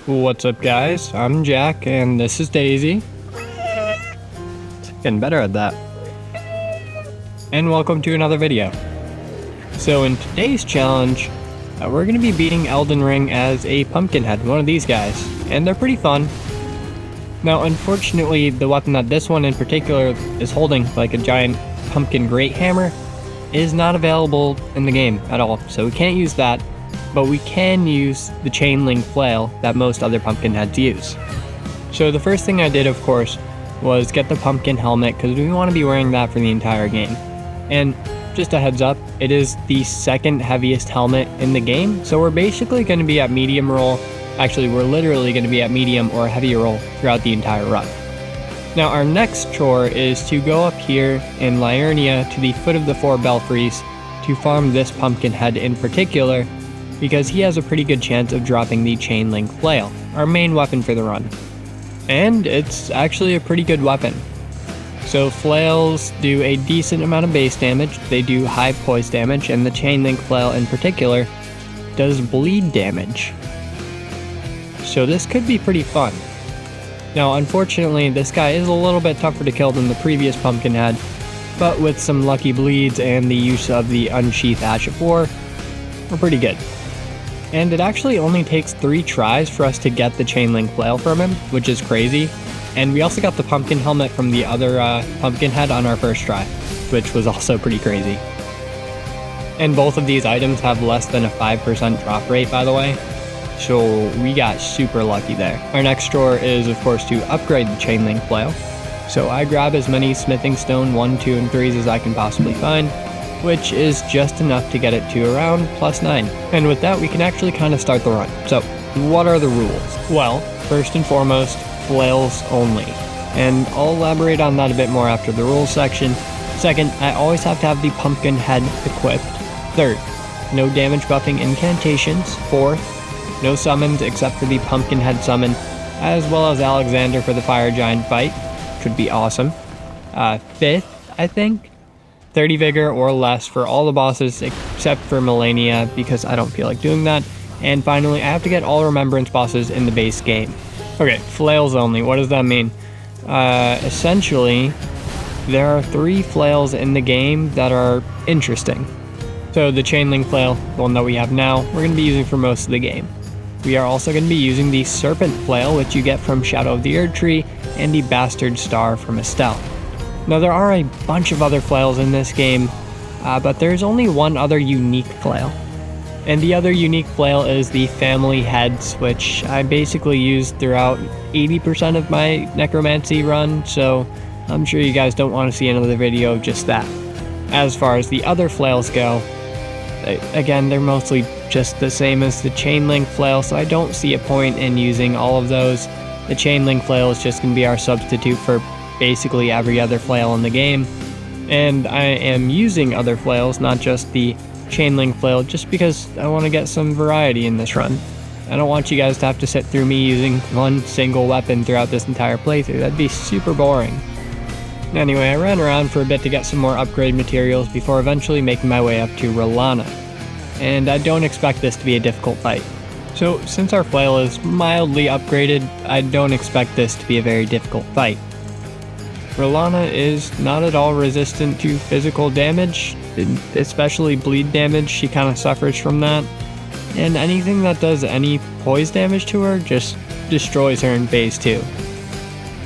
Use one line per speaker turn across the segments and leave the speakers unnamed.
What's up, guys? I'm Jack, and this is Daisy. Getting better at that. And welcome to another video. So in today's challenge, we're going to be beating Elden Ring as a Pumpkinhead, one of these guys, and they're pretty fun. Now, unfortunately, the weapon that this one in particular is holding, like a giant pumpkin great hammer, is not available in the game at all, so we can't use that. But we can use the chain link flail that most other Pumpkinheads use. So the first thing I did, of course, was get the pumpkin helmet, because we want to be wearing that for the entire game. And just a heads up, it is the second heaviest helmet in the game, so we're basically going to be at medium roll. Actually, we're literally going to be at medium or heavy roll throughout the entire run. Now, our next chore is to go up here in Malenia to the foot of the 4 belfries to farm this Pumpkinhead in particular, because he has a pretty good chance of dropping the chain link flail, our main weapon for the run. And it's actually a pretty good weapon. So flails do a decent amount of base damage, they do high poise damage, and the chain link flail in particular does bleed damage. So this could be pretty fun. Now, unfortunately, this guy is a little bit tougher to kill than the previous Pumpkinhead, but with some lucky bleeds and the use of the Unsheath Ash of War, we're pretty good. And it actually only takes 3 tries for us to get the chain link flail from him, which is crazy. And we also got the pumpkin helmet from the other Pumpkinhead on our first try, which was also pretty crazy. And both of these items have less than a 5% drop rate, by the way. So we got super lucky there. Our next chore is, of course, to upgrade the chain link flail. So I grab as many smithing stone 1, 2, and 3s as I can possibly find, which is just enough to get it to around +9. And with that, we can actually kind of start the run. So, what are the rules? Well, first and foremost, flails only. And I'll elaborate on that a bit more after the rules section. Second, I always have to have the pumpkin head equipped. Third, no damage buffing incantations. Fourth, no summons except for the pumpkin head summon, as well as Alexander for the fire giant fight, which would be awesome. Fifth, I think, 30 vigor or less for all the bosses except for Malenia, because I don't feel like doing that. And finally, I have to get all remembrance bosses in the base game. Okay, flails only. What does that mean? Essentially, there are 3 flails in the game that are interesting. So the chain link flail, the one that we have now, we're going to be using for most of the game. We are also going to be using the serpent flail, which you get from Shadow of the Erd Tree, and the bastard star from Estelle. Now, there are a bunch of other flails in this game, but there's only one other unique flail. And the other unique flail is the family heads, which I basically used throughout 80% of my necromancy run, so I'm sure you guys don't want to see another video of just that. As far as the other flails go, again, they're mostly just the same as the chain link flail, so I don't see a point in using all of those. The chain link flail is just going to be our substitute for basically every other flail in the game, and I am using other flails, not just the chain link flail, just because I want to get some variety in this run. I don't want you guys to have to sit through me using one single weapon throughout this entire playthrough. That'd be super boring. Anyway, I ran around for a bit to get some more upgrade materials before eventually making my way up to Rolana, and I don't expect this to be a difficult fight. So since our flail is mildly upgraded, I don't expect this to be a very difficult fight. Rolana is not at all resistant to physical damage, especially bleed damage. She kind of suffers from that. And anything that does any poise damage to her just destroys her in phase 2.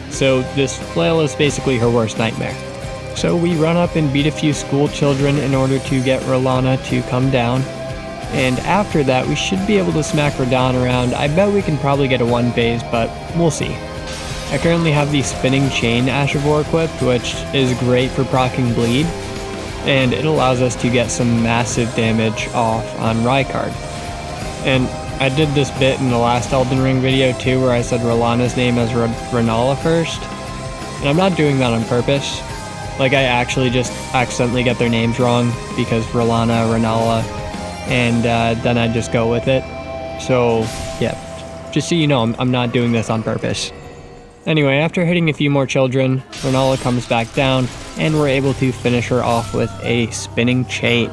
So this flail is basically her worst nightmare. So we run up and beat a few school children in order to get Rolana to come down. And after that, we should be able to smack Radahn around. I bet we can probably get a 1 phase, but we'll see. I currently have the Spinning Chain Ash of War equipped, which is great for proccing bleed, and it allows us to get some massive damage off on Rykard. And I did this bit in the last Elden Ring video too, where I said Rolana's name as Renala first, and I'm not doing that on purpose. Like, I actually just accidentally get their names wrong, because Rolana, Renala, and then I just go with it. So, yeah, just so you know, I'm not doing this on purpose. Anyway, after hitting a few more children, Renala comes back down, and we're able to finish her off with a spinning chain.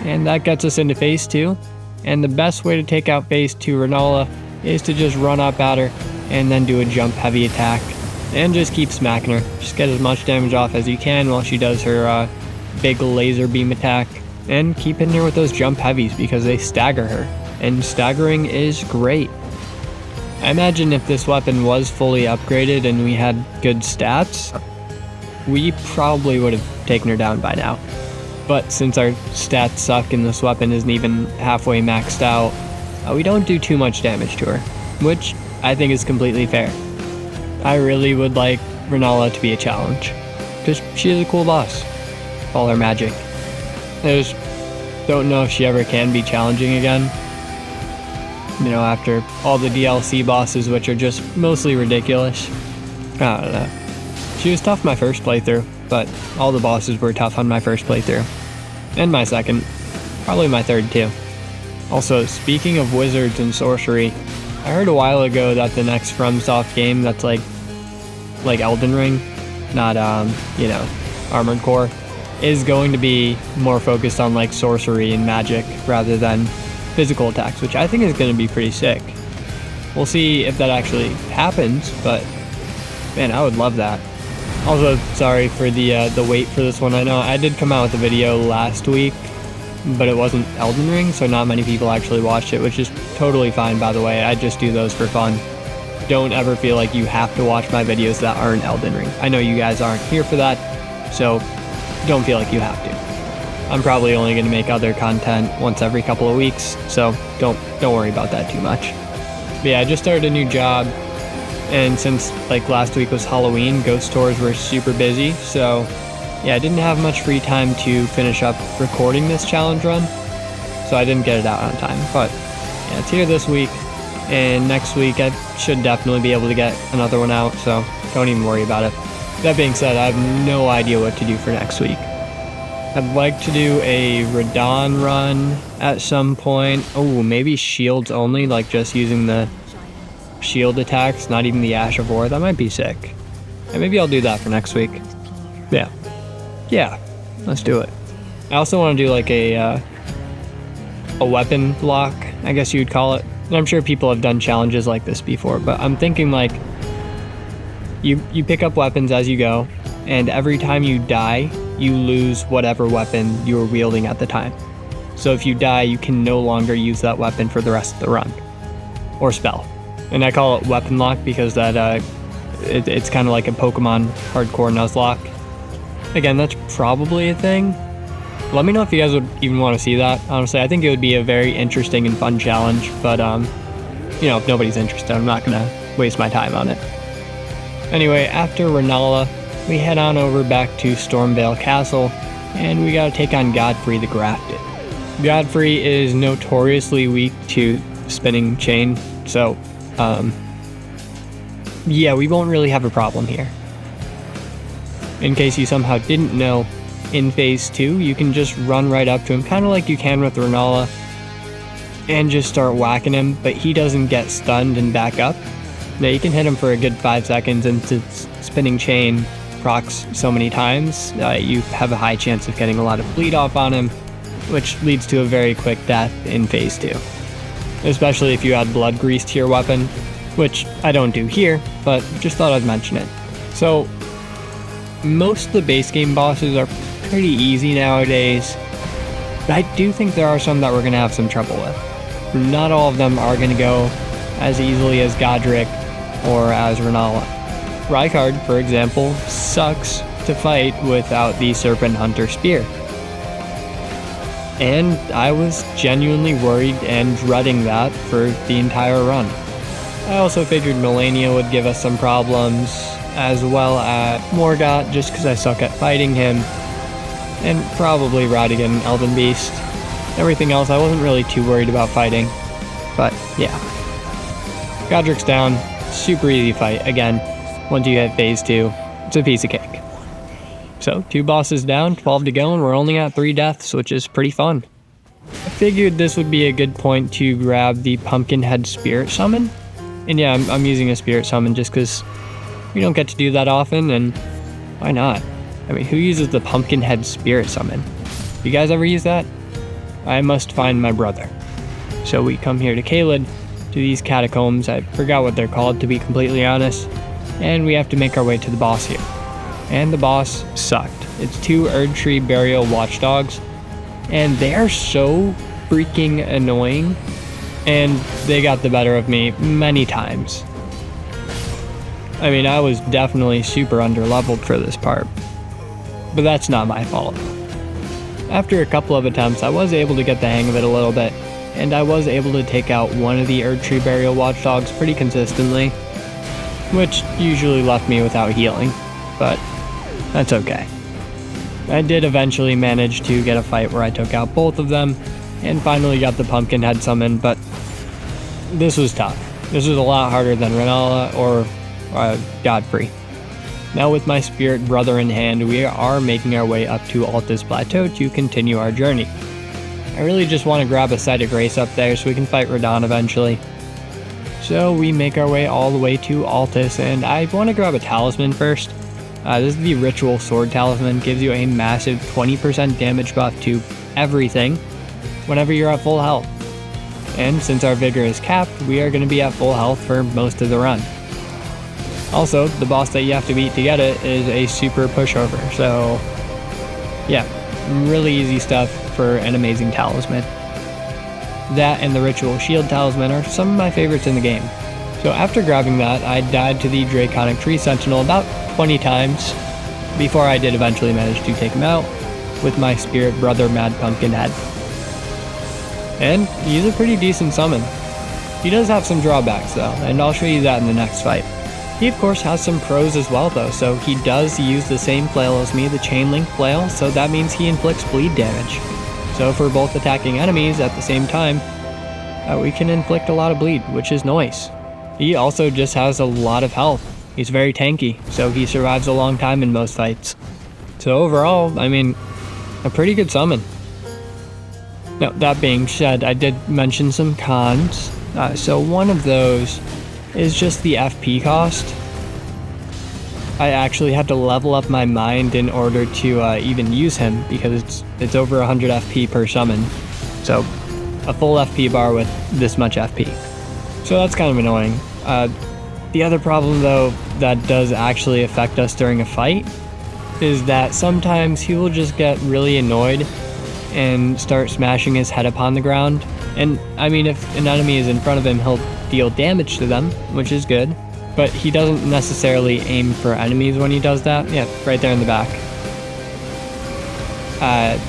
And that gets us into phase 2, and the best way to take out phase 2 Renala is to just run up at her and then do a jump heavy attack and just keep smacking her. Just get as much damage off as you can while she does her big laser beam attack, and keep hitting her with those jump heavies because they stagger her, and staggering is great. I imagine if this weapon was fully upgraded and we had good stats, we probably would have taken her down by now. But since our stats suck and this weapon isn't even halfway maxed out, we don't do too much damage to her, which I think is completely fair. I really would like Renala to be a challenge, because she is a cool boss. All her magic. I just don't know if she ever can be challenging again. You know, after all the DLC bosses, which are just mostly ridiculous. I don't know. She was tough my first playthrough, but all the bosses were tough on my first playthrough. And my second. Probably my third too. Also, speaking of wizards and sorcery, I heard a while ago that the next FromSoft game that's like Elden Ring, not, you know, Armored Core, is going to be more focused on like sorcery and magic rather than physical attacks, which I think is going to be pretty sick. We'll see if that actually happens, but man, I would love that. Also, sorry for the wait for this one. I know I did come out with a video last week, but it wasn't Elden Ring, so not many people actually watched it, which is totally fine, by the way. I just do those for fun. Don't ever feel like you have to watch my videos that aren't Elden Ring. I know you guys aren't here for that, so don't feel like you have to. I'm probably only going to make other content once every couple of weeks, so don't worry about that too much. But yeah, I just started a new job, and since like last week was Halloween, ghost tours were super busy, so yeah, I didn't have much free time to finish up recording this challenge run, so I didn't get it out on time. But yeah, it's here this week, and next week I should definitely be able to get another one out, so don't even worry about it. That being said, I have no idea what to do for next week. I'd like to do a Radon run at some point. Oh, maybe shields only, like just using the shield attacks, not even the Ash of War. That might be sick. And maybe I'll do that for next week. Yeah, let's do it. I also want to do like a weapon block, I guess you'd call it. And I'm sure people have done challenges like this before, but I'm thinking like you pick up weapons as you go, and every time you die, you lose whatever weapon you were wielding at the time. So if you die, you can no longer use that weapon for the rest of the run. Or spell. And I call it weapon lock because that it's kind of like a Pokemon hardcore Nuzlocke. Again, that's probably a thing. Let me know if you guys would even want to see that. Honestly, I think it would be a very interesting and fun challenge, but you know, if nobody's interested, I'm not gonna waste my time on it. Anyway, after Renala, we head on over back to Stormvale Castle, and we gotta take on Godfrey the Grafted. Godfrey is notoriously weak to spinning chain, so yeah, we won't really have a problem here. In case you somehow didn't know, in Phase 2, you can just run right up to him, kind of like you can with Renala, and just start whacking him, but he doesn't get stunned and back up. Now, you can hit him for a good 5 seconds, and since spinning chain procs so many times, you have a high chance of getting a lot of bleed off on him, which leads to a very quick death in Phase 2. Especially if you add blood grease to your weapon, which I don't do here, but just thought I'd mention it. So, most of the base game bosses are pretty easy nowadays, but I do think there are some that we're going to have some trouble with. Not all of them are going to go as easily as Godric or as Renala. Rykard, for example, sucks to fight without the Serpent Hunter Spear. And I was genuinely worried and dreading that for the entire run. I also figured Malenia would give us some problems, as well as Morgott, just because I suck at fighting him, and probably Radigan and Elden Beast. Everything else I wasn't really too worried about fighting, but yeah. Godric's down, super easy fight. Again, once you hit Phase 2, it's a piece of cake. So, 2 bosses down, 12 to go, and we're only at 3 deaths, which is pretty fun. I figured this would be a good point to grab the Pumpkinhead Spirit Summon. And yeah, I'm using a Spirit Summon just because we don't get to do that often, and why not? I mean, who uses the Pumpkinhead Spirit Summon? You guys ever use that? I must find my brother. So we come here to Caelid, to these catacombs. I forgot what they're called, to be completely honest. And we have to make our way to the boss here. And the boss sucked. It's 2 Erdtree Burial Watchdogs, and they are so freaking annoying, and they got the better of me many times. I mean, I was definitely super underleveled for this part, but that's not my fault. After a couple of attempts, I was able to get the hang of it a little bit, and I was able to take out one of the Erdtree Burial Watchdogs pretty consistently, which usually left me without healing, but that's okay. I did eventually manage to get a fight where I took out both of them, and finally got the Pumpkinhead summoned, but this was tough. This was a lot harder than Renala or Godfrey. Now with my spirit brother in hand, we are making our way up to Altus Plateau to continue our journey. I really just want to grab a Site of Grace up there so we can fight Radahn eventually. So we make our way all the way to Altus, and I want to grab a talisman first. This is the Ritual Sword Talisman, gives you a massive 20% damage buff to everything whenever you're at full health. And since our vigor is capped, we are going to be at full health for most of the run. Also, the boss that you have to beat to get it is a super pushover, so yeah, really easy stuff for an amazing talisman. That and the Ritual Shield Talisman are some of my favorites in the game. So after grabbing that, I died to the Draconic Tree Sentinel about 20 times before I did eventually manage to take him out with my spirit brother Mad Pumpkinhead. And he's a pretty decent summon. He does have some drawbacks though, and I'll show you that in the next fight. He of course has some pros as well though, so he does use the same flail as me, the Chain Link Flail, so that means he inflicts bleed damage. So if we're both attacking enemies at the same time, we can inflict a lot of bleed, which is nice. He also just has a lot of health. He's very tanky, so he survives a long time in most fights. So overall, I mean, a pretty good summon. Now, that being said, I did mention some cons. So one of those is just the FP cost. I actually had to level up my mind in order to even use him, because it's over 100 FP per summon. So a full FP bar with this much FP. So that's kind of annoying. The other problem though that does actually affect us during a fight is that sometimes he will just get really annoyed and start smashing his head upon the ground. And I mean, if an enemy is in front of him, he'll deal damage to them, which is good, but he doesn't necessarily aim for enemies when he does that. Yeah, right there in the back.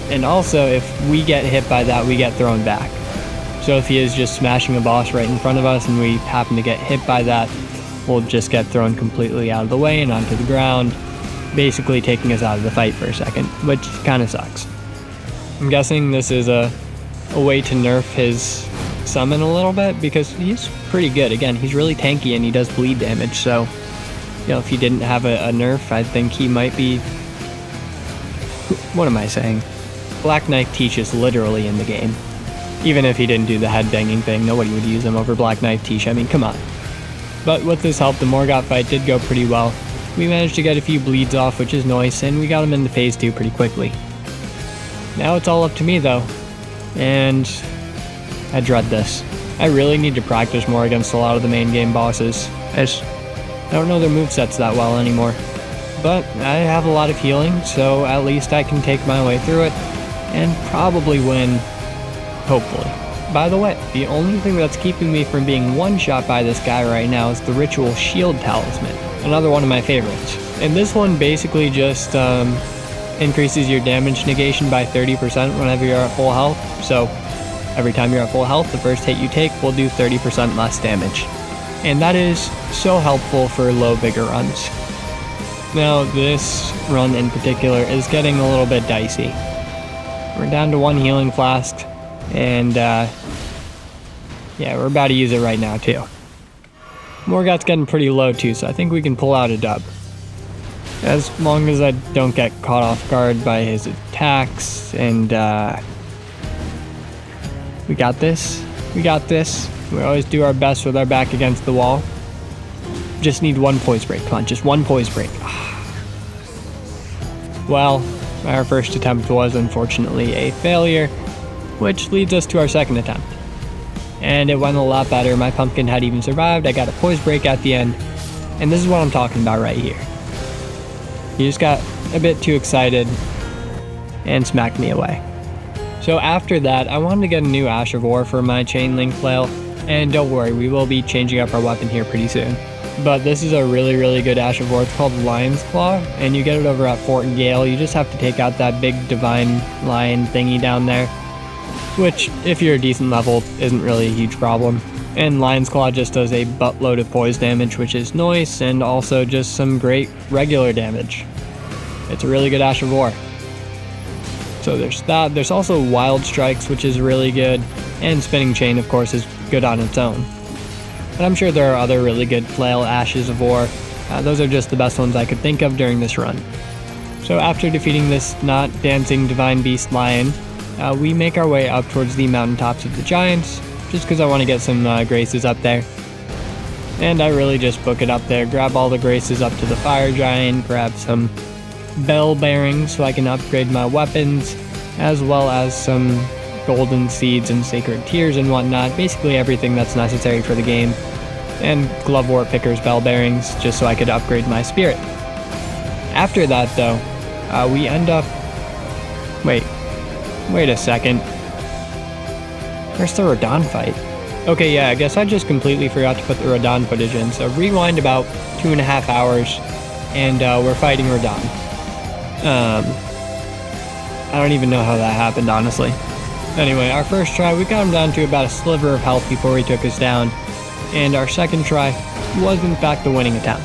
And also, if we get hit by that, we get thrown back. So if he is just smashing a boss right in front of us and we happen to get hit by that, we'll just get thrown completely out of the way and onto the ground, basically taking us out of the fight for a second, which kind of sucks. I'm guessing this is a way to nerf his summon a little bit, because he's pretty good. Again, he's really tanky and he does bleed damage, so you know, if he didn't have a nerf, I think he might be... What am I saying? Black Knight Teach is literally in the game. Even if he didn't do the headbanging thing, nobody would use him over Black Knight Teach. I mean, come on. But with this help, the Morgoth fight did go pretty well. We managed to get a few bleeds off, which is nice, and we got him into phase 2 pretty quickly. Now it's all up to me though, and I dread this. I really need to practice more against a lot of the main game bosses. I don't know their movesets that well anymore. But I have a lot of healing, so at least I can take my way through it and probably win, hopefully. By the way, the only thing that's keeping me from being one-shot by this guy right now is the Ritual Shield Talisman, another one of my favorites. And this one basically just increases your damage negation by 30% whenever you're at full health. So every time you're at full health, the first hit you take will do 30% less damage. And that is so helpful for low vigor runs. Now this run in particular is getting a little bit dicey. We're down to 1 healing flask, and yeah, we're about to use it right now too. Morgoth's getting pretty low too, so I think we can pull out a dub. As long as I don't get caught off guard by his attacks, and we got this. We got this. We always do our best with our back against the wall. Just need 1 poise break. Come on, just 1 poise break. Well, our first attempt was unfortunately a failure, which leads us to our second attempt. and it went a lot better. My pumpkin had even survived. I got a poise break at the end, and this is what I'm talking about right here. He just got a bit too excited and smacked me away. So after that, I wanted to get a new Ash of War for my chain link flail, and don't worry, we will be changing up our weapon here pretty soon. But this is a really good Ash of War. It's called Lion's Claw, and you get it over at Fort Gale. You just have to take out that big divine lion thingy down there, which, if you're a decent level, isn't really a huge problem. And Lion's Claw just does a buttload of poise damage, which is nice, and also just some great regular damage. It's a really good Ash of War. So there's that. There's also Wild Strikes, which is really good, and Spinning Chain, of course, is good on its own. But I'm sure there are other really good flail Ashes of War. Those are just the best ones I could think of during this run. So after defeating this not dancing divine beast lion, we make our way up towards the mountaintops of the giants, just because I want to get some graces up there. And I really just book it up there, grab all the graces up to the fire giant, grab some bell bearings so I can upgrade my weapons, as well as some golden seeds and sacred tears and whatnot, basically everything that's necessary for the game, and glovewort pickers bell bearings just so I could upgrade my spirit. After that though, we end up... Wait a second. Where's the Radon fight? Okay, yeah, I guess I just completely forgot to put the Radon footage in, so rewind about 2.5 hours, and we're fighting Radon. I don't even know how that happened, honestly. Anyway, our first try, we got him down to about a sliver of health before he took us down, and our second try was in fact the winning attempt.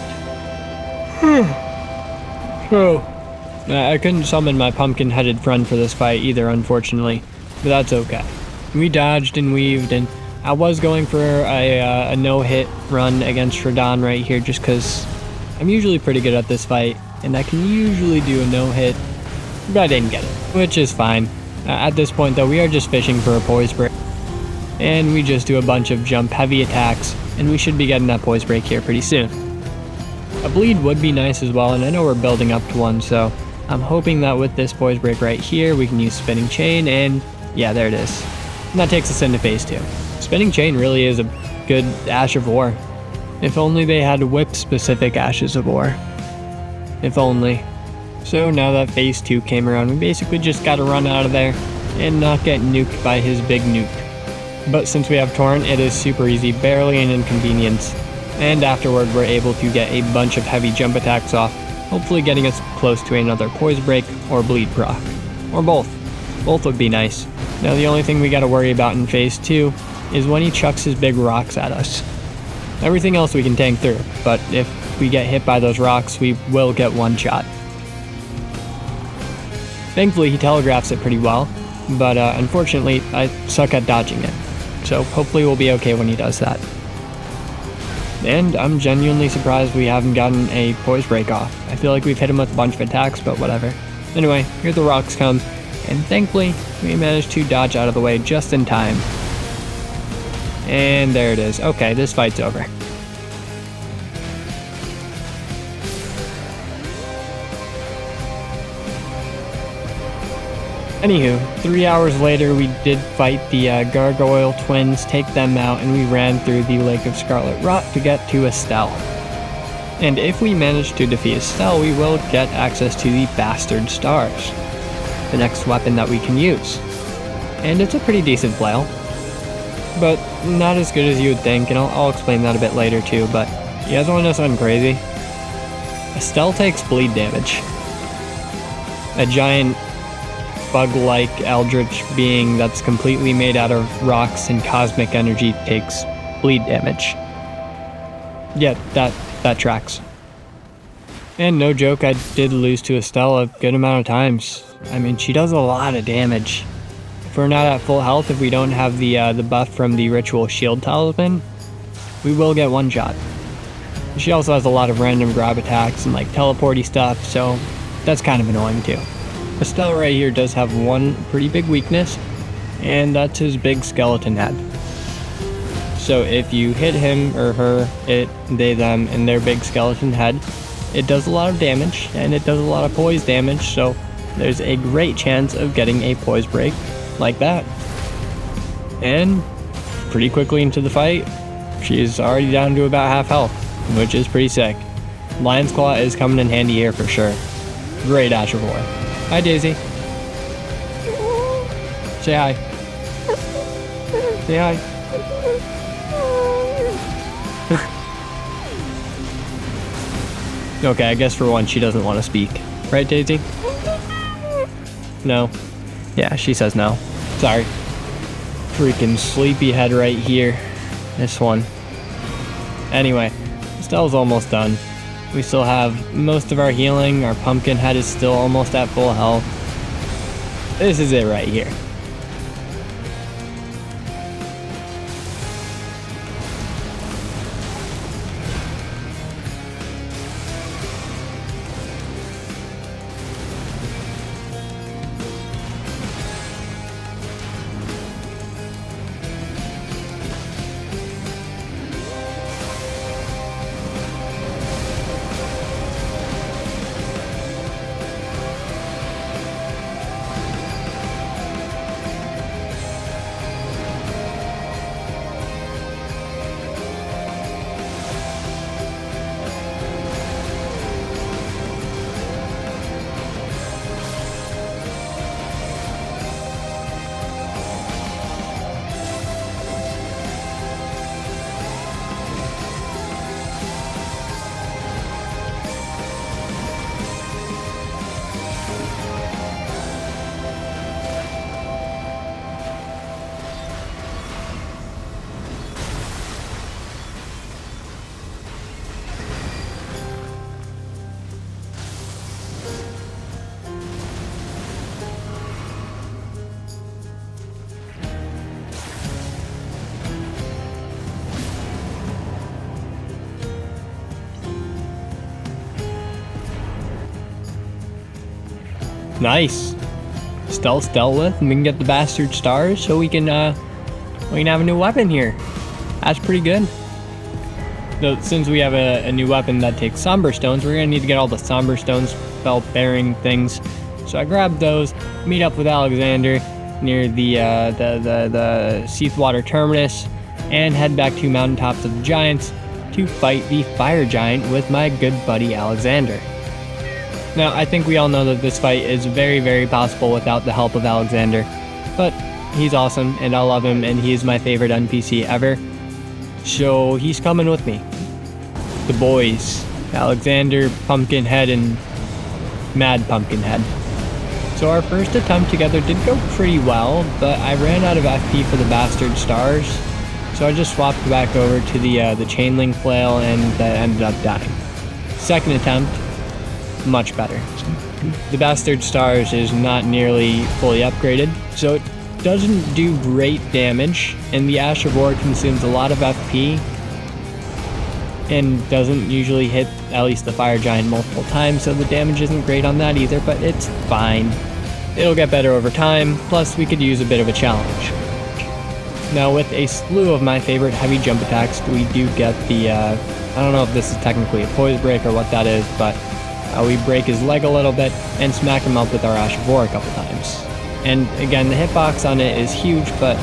So, I couldn't summon my pumpkin-headed friend for this fight either, unfortunately, but that's okay. We dodged and weaved, and I was going for a no-hit run against Radon right here, just because I'm usually pretty good at this fight, and I can usually do a no-hit, but I didn't get it, which is fine. At this point though, we are just fishing for a poise break, and we just do a bunch of jump heavy attacks, and we should be getting that poise break here pretty soon. A bleed would be nice as well, and I know we're building up to one, so I'm hoping that with this poise break right here, we can use Spinning Chain, and yeah, there it is. And that takes us into phase 2. Spinning Chain really is a good Ash of War. If only they had whip-specific Ashes of War. If only. So now that phase 2 came around, we basically just gotta run out of there and not get nuked by his big nuke. But since we have Torrent, it is super easy, barely an inconvenience. And afterward, we're able to get a bunch of heavy jump attacks off, hopefully getting us close to another poise break or bleed proc. Or both. Both would be nice. Now the only thing we gotta worry about in phase 2 is when he chucks his big rocks at us. Everything else we can tank through, but if we get hit by those rocks, we will get one shot. Thankfully, he telegraphs it pretty well, but unfortunately, I suck at dodging it. So hopefully we'll be okay when he does that. And I'm genuinely surprised we haven't gotten a poise break off. I feel like we've hit him with a bunch of attacks, but whatever. Anyway, here the rocks come, and thankfully, we managed to dodge out of the way just in time. And there it is. Okay, this fight's over. Anywho, 3 hours later we did fight the Gargoyle twins, take them out, and we ran through the Lake of Scarlet Rot to get to Estelle. And if we manage to defeat Estelle, we will get access to the Bastard Stars, the next weapon that we can use. And it's a pretty decent flail, but not as good as you would think, and I'll explain that a bit later too, but you guys want to know something crazy? Estelle takes bleed damage. A giant bug-like eldritch being that's completely made out of rocks and cosmic energy takes bleed damage. Yeah, that tracks. And no joke, I did lose to Estelle a good amount of times. I mean, she does a lot of damage. If we're not at full health, if we don't have the buff from the Ritual Shield Talisman, we will get one shot. She also has a lot of random grab attacks and like teleporty stuff, so that's kind of annoying too. Estelle right here does have one pretty big weakness, and that's his big skeleton head. So if you hit him or her, they, them, and their big skeleton head, it does a lot of damage, and it does a lot of poise damage, so there's a great chance of getting a poise break like that. And pretty quickly into the fight. She's already down to about half health, which is pretty sick. Lion's Claw is coming in handy here for sure. Great Ash of War. Hi, Daisy. Say hi. Say hi. Okay, I guess for once she doesn't want to speak. Right, Daisy? No. Yeah, she says no. Sorry. Freaking sleepyhead right here. This one. Anyway, Estelle's almost done. We still have most of our healing. Our pumpkin head is still almost at full health. This is it right here. Nice. Stealth dealt with, and we can get the bastard stars, so we can have a new weapon here. That's pretty good. Though since we have a new weapon that takes somber stones, we're gonna need to get all the somber stones, spell bearing things. So I grabbed those, meet up with Alexander near the Seathwater Terminus, and head back to Mountaintops of the Giants to fight the Fire Giant with my good buddy Alexander. Now, I think we all know that this fight is very, very possible without the help of Alexander, but he's awesome, and I love him, and he is my favorite NPC ever, so he's coming with me. The boys, Alexander, Pumpkinhead, and Mad Pumpkinhead. So our first attempt together did go pretty well, but I ran out of FP for the bastard stars, so I just swapped back over to the chainlink flail, and that ended up dying. Second attempt, much better. The bastard stars is not nearly fully upgraded, so it doesn't do great damage, and the Ash of War consumes a lot of FP and doesn't usually hit at least the Fire Giant multiple times, so the damage isn't great on that either, but it's fine. It'll get better over time, plus we could use a bit of a challenge. Now with a slew of my favorite heavy jump attacks, we do get the, I don't know if this is technically a poise break or what that is, but we break his leg a little bit and smack him up with our Ash of War a couple times. And again, the hitbox on it is huge, but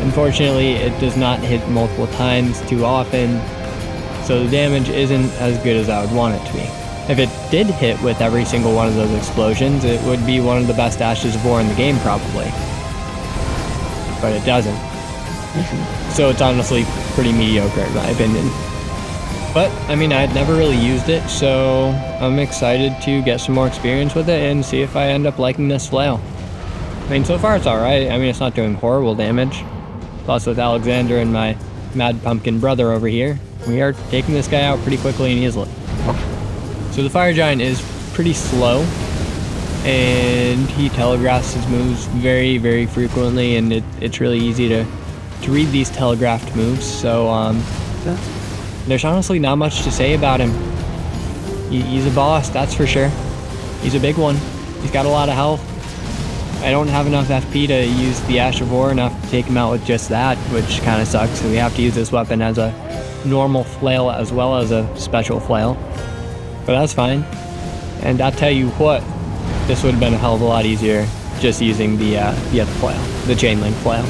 unfortunately it does not hit multiple times too often, so the damage isn't as good as I would want it to be. If it did hit with every single one of those explosions, it would be one of the best Ashes of War in the game probably. But it doesn't. So it's honestly pretty mediocre in my opinion. But, I mean, I had never really used it, so I'm excited to get some more experience with it and see if I end up liking this flail. I mean, so far it's alright. I mean, it's not doing horrible damage. Plus, with Alexander and my Mad Pumpkin brother over here, we are taking this guy out pretty quickly and easily. So the Fire Giant is pretty slow, and he telegraphs his moves very, very frequently, and it's really easy to read these telegraphed moves, so, there's honestly not much to say about him. He's a boss, that's for sure. He's a big one. He's got a lot of health. I don't have enough FP to use the Ash of War enough to take him out with just that, which kind of sucks. So we have to use this weapon as a normal flail as well as a special flail. But that's fine. And I'll tell you what, this would have been a hell of a lot easier just using the other flail, the chain link flail.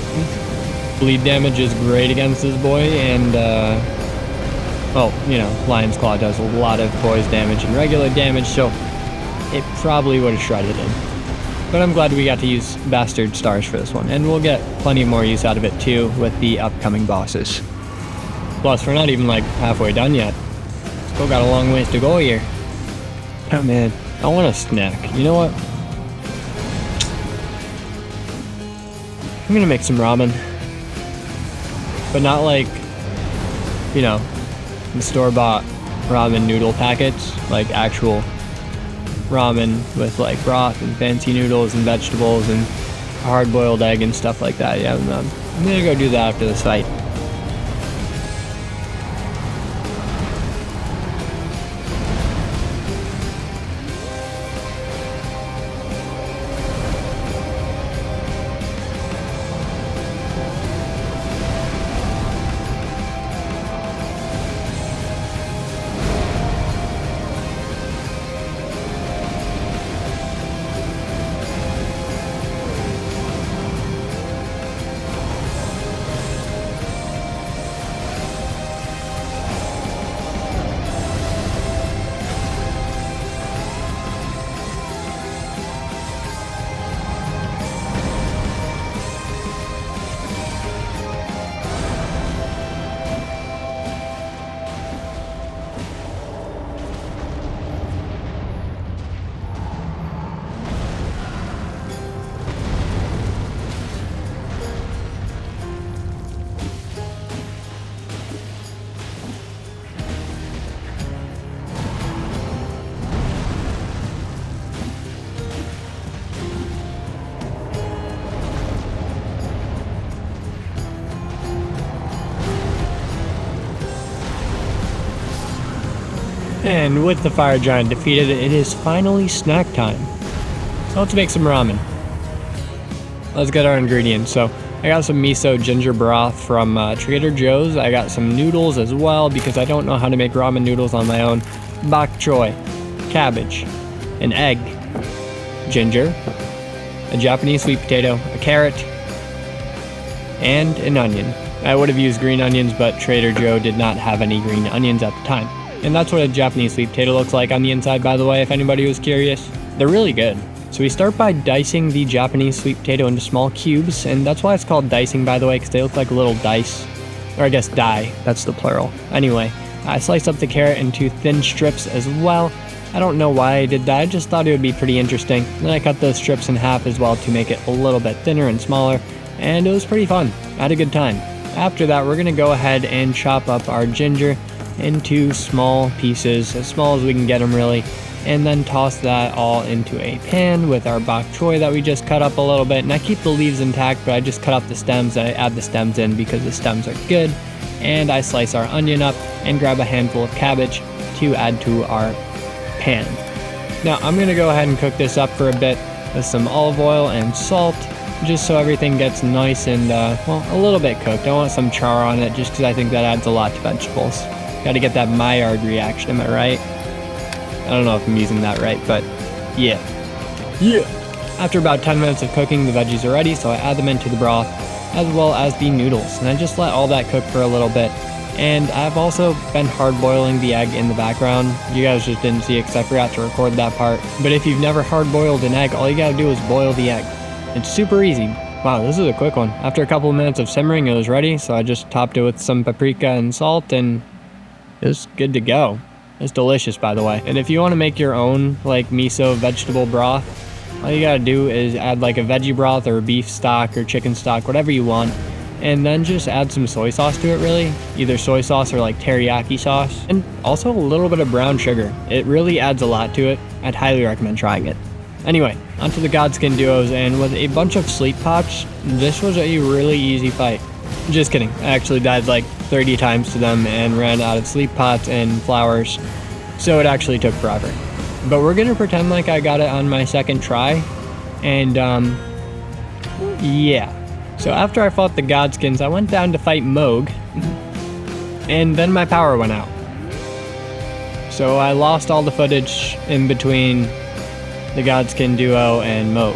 Bleed damage is great against this boy, and, well, you know, Lion's Claw does a lot of poise damage and regular damage, so it probably would have shredded him. But I'm glad we got to use Bastard Stars for this one, and we'll get plenty more use out of it too with the upcoming bosses. Plus, we're not even like halfway done yet. Still got a long ways to go here. Oh man, I want a snack. You know what? I'm gonna make some ramen. But not like, you know, the store-bought ramen noodle packets, like actual ramen with like broth and fancy noodles and vegetables and a hard-boiled egg and stuff like that. Yeah, I'm gonna go do that after this fight. And with the fire giant defeated, it is finally snack time. So let's make some ramen. Let's get our ingredients. So I got some miso ginger broth from Trader Joe's. I got some noodles as well because I don't know how to make ramen noodles on my own. Bok choy, cabbage, an egg, ginger, a Japanese sweet potato, a carrot, and an onion. I would have used green onions, but Trader Joe did not have any green onions at the time. And that's what a Japanese sweet potato looks like on the inside, by the way, if anybody was curious. They're really good. So we start by dicing the Japanese sweet potato into small cubes, and that's why it's called dicing, by the way, because they look like little dice. Or I guess die, that's the plural. Anyway, I sliced up the carrot into thin strips as well. I don't know why I did that, I just thought it would be pretty interesting. Then I cut those strips in half as well to make it a little bit thinner and smaller, and it was pretty fun. I had a good time. After that, we're going to go ahead and chop up our ginger into small pieces, as small as we can get them really, and then toss that all into a pan with our bok choy that we just cut up a little bit. And I keep the leaves intact, but I just cut off the stems. I add the stems in because the stems are good. And I slice our onion up and grab a handful of cabbage to add to our pan. Now I'm going to go ahead and cook this up for a bit with some olive oil and salt, just so everything gets nice and, well, a little bit cooked. I want some char on it just because I think that adds a lot to vegetables. Gotta get that Maillard reaction, am I right? I don't know if I'm using that right, but yeah. After about 10 minutes of cooking, the veggies are ready, so I add them into the broth, as well as the noodles. And I just let all that cook for a little bit. And I've also been hard boiling the egg in the background. You guys just didn't see it because I forgot to record that part. But if you've never hard boiled an egg, all you gotta do is boil the egg. It's super easy. Wow, this is a quick one. After a couple of minutes of simmering, it was ready, so I just topped it with some paprika and salt, and it's good to go. It's delicious, by the way. And if you want to make your own like miso vegetable broth, all you gotta do is add like a veggie broth or a beef stock or chicken stock, whatever you want, and then just add some soy sauce to it really. Either soy sauce or like teriyaki sauce, and also a little bit of brown sugar. It really adds a lot to it. I'd highly recommend trying it. Anyway, onto the Godskin duos, and with a bunch of sleep pots, this was a really easy fight. Just kidding, I actually died like 30 times to them and ran out of sleep pots and flowers, so it actually took forever. But we're gonna pretend like I got it on my second try, and yeah. So after I fought the Godskins, I went down to fight Moog, and then my power went out. So I lost all the footage in between the Godskin duo and Moog.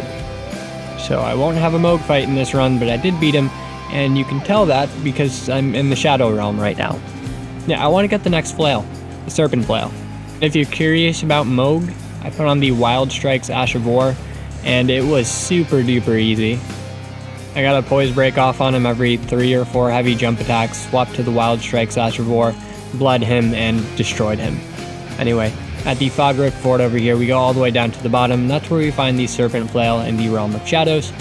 So I won't have a Moog fight in this run, but I did beat him, and you can tell that because I'm in the Shadow Realm right now. Yeah, I want to get the next flail, the Serpent Flail. If you're curious about Moog, I put on the Wild Strikes Ash of War, and it was super duper easy. I got a poise break off on him every 3 or 4 heavy jump attacks, swapped to the Wild Strikes Ash of War, bled him, and destroyed him. Anyway, at the Fog Rift Fort over here, we go all the way down to the bottom. That's where we find the Serpent Flail in the Realm of Shadows.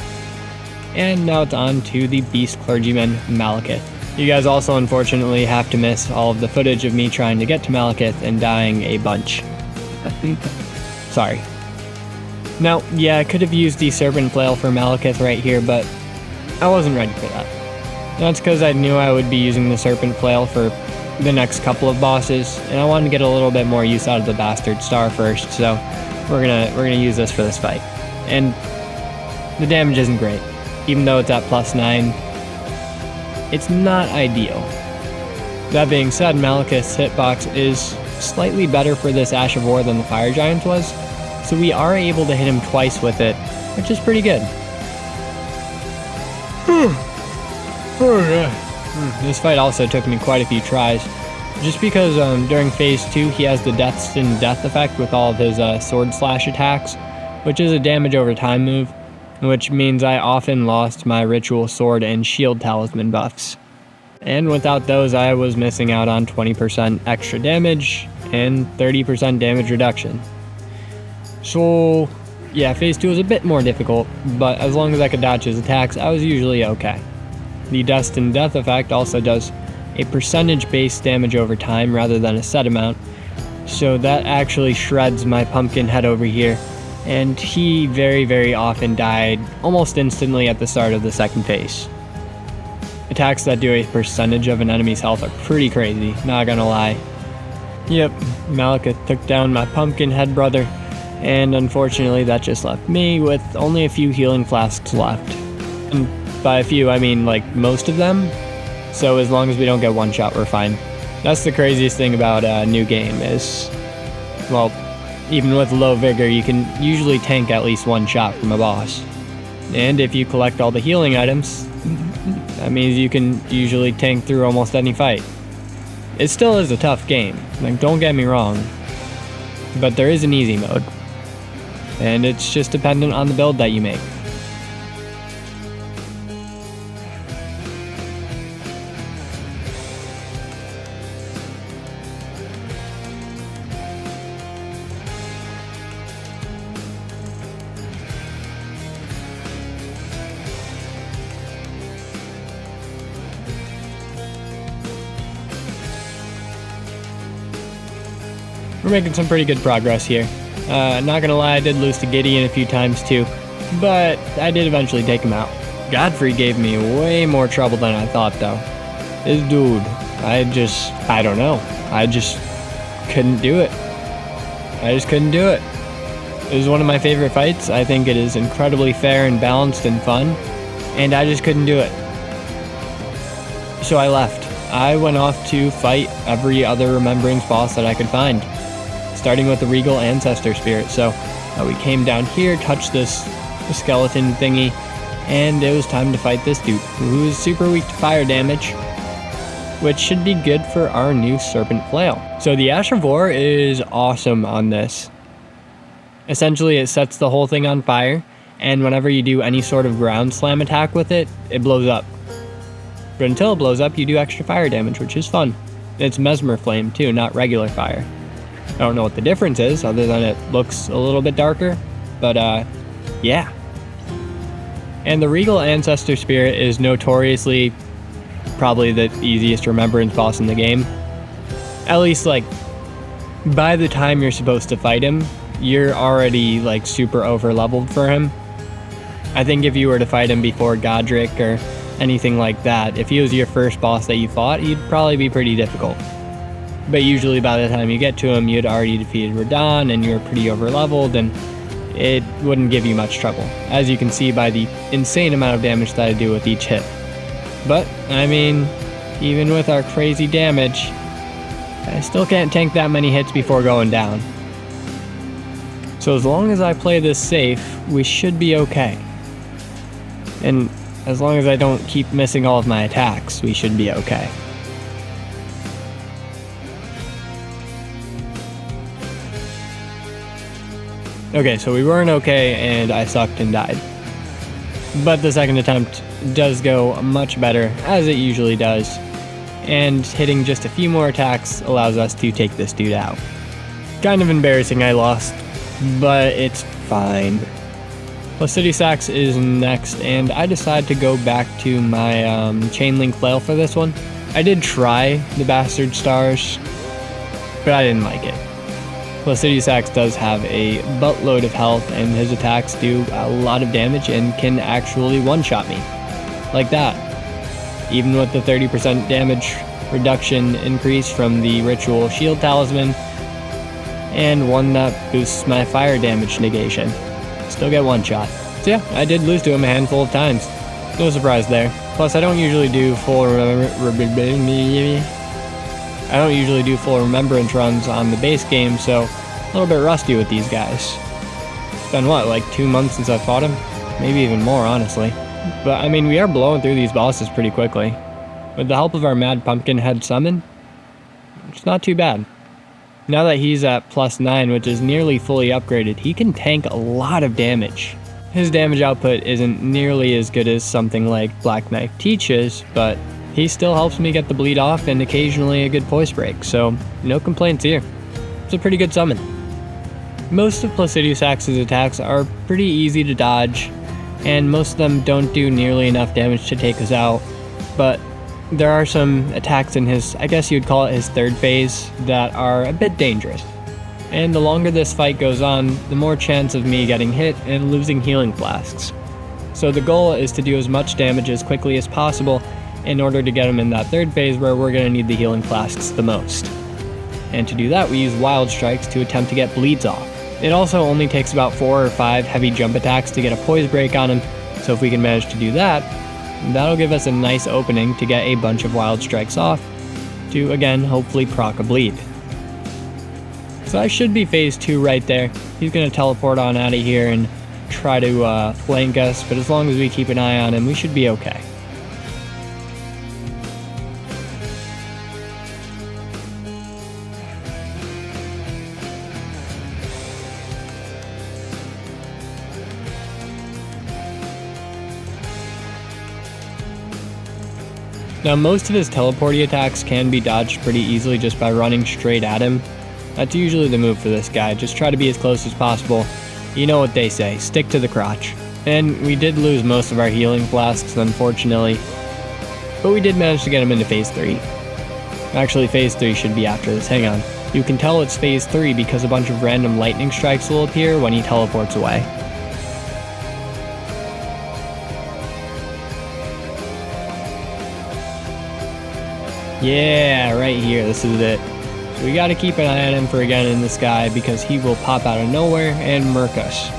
And now it's on to the Beast Clergyman, Malekith. You guys also unfortunately have to miss all of the footage of me trying to get to Malekith and dying a bunch. Sorry. Now, yeah, I could have used the Serpent Flail for Malekith right here, but I wasn't ready for that. That's because I knew I would be using the Serpent Flail for the next couple of bosses, and I wanted to get a little bit more use out of the Bastard Star first, so we're gonna use this for this fight. And the damage isn't great. Even though it's at +9, it's not ideal. That being said, Malekith's hitbox is slightly better for this Ash of War than the Fire Giant's was, so we are able to hit him twice with it, which is pretty good. This fight also took me quite a few tries, just because during Phase 2 he has the Destined Death effect with all of his Sword Slash attacks, which is a damage over time move, which means I often lost my Ritual Sword and Shield Talisman buffs. And without those, I was missing out on 20% extra damage and 30% damage reduction. So yeah, Phase 2 was a bit more difficult, but as long as I could dodge his attacks, I was usually okay. The Destined Death effect also does a percentage-based damage over time rather than a set amount, so that actually shreds my pumpkin head over here, and he very, very often died almost instantly at the start of the second phase. Attacks that do a percentage of an enemy's health are pretty crazy, not gonna lie. Yep, Malekith took down my pumpkin head brother, and unfortunately that just left me with only a few healing flasks left. And by a few, I mean like most of them, so as long as we don't get one shot, we're fine. That's the craziest thing about a new game is, well, even with low vigor, you can usually tank at least one shot from a boss. And if you collect all the healing items, that means you can usually tank through almost any fight. It still is a tough game, like don't get me wrong, but there is an easy mode, and it's just dependent on the build that you make. We're making some pretty good progress here. Not gonna lie, I did lose to Gideon a few times too, but I did eventually take him out. Godfrey gave me way more trouble than I thought though. This dude, I don't know. I just couldn't do it. I just couldn't do it. It was one of my favorite fights. I think it is incredibly fair and balanced and fun, and I just couldn't do it. So I left. I went off to fight every other Remembrance boss that I could find, starting with the Regal Ancestor Spirit. So we came down here, touched this skeleton thingy, and it was time to fight this dude, who is super weak to fire damage, which should be good for our new Serpent Flail. So the Ash of War is awesome on this. Essentially, it sets the whole thing on fire, and whenever you do any sort of ground slam attack with it, it blows up. But until it blows up, you do extra fire damage, which is fun. It's Mesmer Flame too, not regular fire. I don't know what the difference is, other than it looks a little bit darker, but yeah. And the Regal Ancestor Spirit is notoriously probably the easiest Remembrance boss in the game. At least, like, by the time you're supposed to fight him, you're already, like, super over-leveled for him. I think if you were to fight him before Godric or anything like that, if he was your first boss that you fought, he'd probably be pretty difficult. But usually by the time you get to him, you'd already defeated Radahn and you were pretty over-leveled, and it wouldn't give you much trouble, as you can see by the insane amount of damage that I do with each hit. But, I mean, even with our crazy damage, I still can't tank that many hits before going down. So as long as I play this safe, we should be okay. And As long as I don't keep missing all of my attacks, we should be okay. Okay, so we weren't okay and I sucked and died. But the second attempt does go much better, as it usually does. And hitting just a few more attacks allows us to take this dude out. Kind of embarrassing I lost, but it's fine. Placiduous Axe is next, and I decide to go back to my chain link flail for this one. I did try the Bastard Stars, but I didn't like it. Placiduous Axe does have a buttload of health, and his attacks do a lot of damage and can actually one-shot me. Like that. Even with the 30% damage reduction increase from the Ritual Shield Talisman, and one that boosts my fire damage negation. Still get one shot. So yeah, I did lose to him a handful of times. No surprise there. Plus, I don't usually do full remembrance runs on the base game, so a little bit rusty with these guys. It's been what, like 2 months since I fought him? Maybe even more, honestly. But I mean, we are blowing through these bosses pretty quickly. With the help of our Mad Pumpkinhead summon, it's not too bad. Now that he's at +9, which is nearly fully upgraded, he can tank a lot of damage. His damage output isn't nearly as good as something like Black Knight teaches, but he still helps me get the bleed off and occasionally a good poise break, so no complaints here. It's a pretty good summon. Most of Placiduous Axe's attacks are pretty easy to dodge, and most of them don't do nearly enough damage to take us out, but there are some attacks in his, I guess you'd call it his third phase, that are a bit dangerous. And the longer this fight goes on, the more chance of me getting hit and losing healing flasks. So the goal is to do as much damage as quickly as possible in order to get him in that third phase where we're going to need the healing flasks the most. And to do that, we use Wild Strikes to attempt to get bleeds off. It also only takes about 4 or 5 heavy jump attacks to get a poise break on him, so if we can manage to do that, that'll give us a nice opening to get a bunch of Wild Strikes off to, again, hopefully proc a bleed. So I should be phase 2 right there. He's going to teleport on out of here and try to flank us, but as long as we keep an eye on him, we should be okay. Now, most of his teleporty attacks can be dodged pretty easily just by running straight at him. That's usually the move for this guy, just try to be as close as possible. You know what they say, stick to the crotch. And we did lose most of our healing flasks, unfortunately, but we did manage to get him into phase 3. Actually, phase 3 should be after this, hang on. You can tell it's phase 3 because a bunch of random lightning strikes will appear when he teleports away. Yeah, right here, this is it. So we gotta keep an eye on him for again in the sky because he will pop out of nowhere and murk us.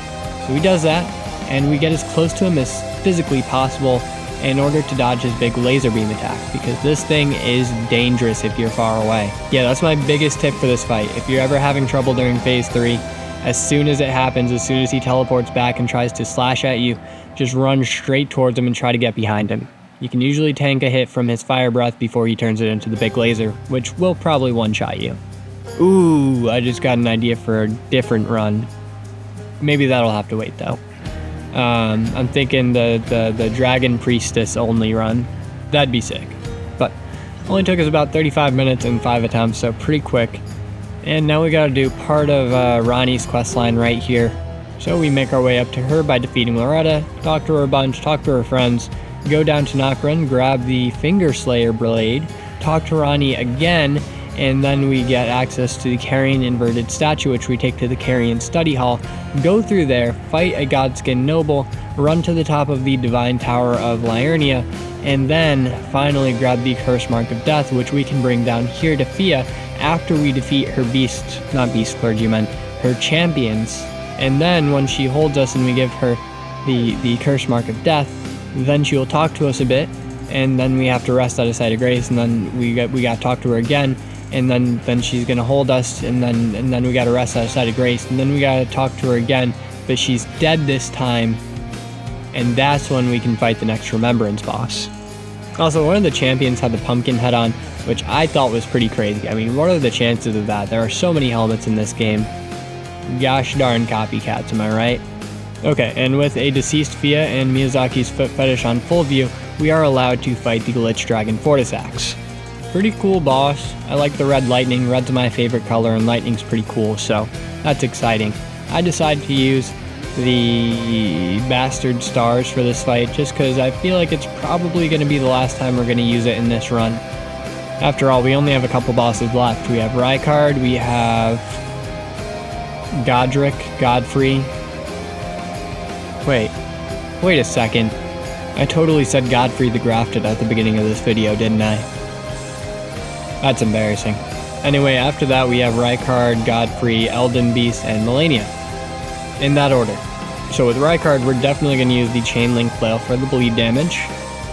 So he does that, and we get as close to him as physically possible in order to dodge his big laser beam attack, because this thing is dangerous if you're far away. Yeah, that's my biggest tip for this fight. If you're ever having trouble during phase 3, as soon as it happens, as soon as he teleports back and tries to slash at you, just run straight towards him and try to get behind him. You can usually tank a hit from his fire breath before he turns it into the big laser, which will probably one-shot you. Ooh, I just got an idea for a different run. Maybe that'll have to wait though. I'm thinking the Dragon Priestess only run. That'd be sick. But only took us about 35 minutes and 5 attempts, so pretty quick. And now we gotta do part of Ronnie's questline right here. So we make our way up to her by defeating Loretta, talk to her a bunch, talk to her friends, go down to Nokran, grab the Finger Slayer blade, talk to Ronnie again, and then we get access to the Carrion Inverted Statue, which we take to the Carrion Study Hall, go through there, fight a Godskin Noble, run to the top of the Divine Tower of Liurnia, and then finally grab the Curse Mark of Death, which we can bring down here to Fia after we defeat her clergymen, her champions. And then when she holds us and we give her the Curse Mark of Death, then she will talk to us a bit, and then we have to rest at a site of grace, and then we got to talk to her again, and then she's gonna hold us, and then we gotta rest at a site of grace, and then we gotta talk to her again, but she's dead this time, and that's when we can fight the next Remembrance boss. Also, one of the champions had the pumpkin head on, which I thought was pretty crazy. I mean, what are the chances of that? There are so many helmets in this game. Gosh darn copycats, am I right? Okay, and with a deceased Fia and Miyazaki's foot fetish on full view, we are allowed to fight the Glitch Dragon Fortisax. Pretty cool boss. I like the red lightning. Red's my favorite color, and lightning's pretty cool, so that's exciting. I decided to use the Bastard Stars for this fight just because I feel like it's probably going to be the last time we're going to use it in this run. After all, we only have a couple bosses left. We have Rykard, we have Godfrey. Wait a second. I totally said Godfrey the Grafted at the beginning of this video, didn't I? That's embarrassing. Anyway, after that we have Rykard, Godfrey, Elden Beast, and Malenia. In that order. So with Rykard, we're definitely going to use the Chain Link Flail for the bleed damage.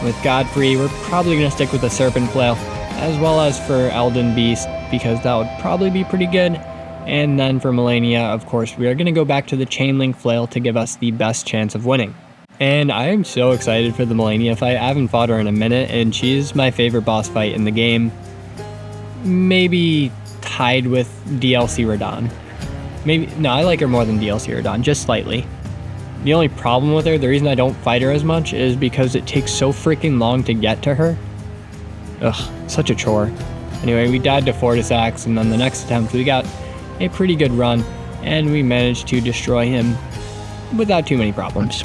With Godfrey, we're probably going to stick with the Serpent Flail, as well as for Elden Beast, because that would probably be pretty good. And then for Malenia, of course, we are going to go back to the Chain Link Flail to give us the best chance of winning. And I am so excited for the Malenia fight. I haven't fought her in a minute, and she's my favorite boss fight in the game. Maybe tied with DLC Radahn. No, I like her more than DLC Radahn, just slightly. The only problem with her, the reason I don't fight her as much, is because it takes so freaking long to get to her. Ugh, such a chore. Anyway, we died to Fortisax, and then the next attempt we got a pretty good run, and we managed to destroy him without too many problems.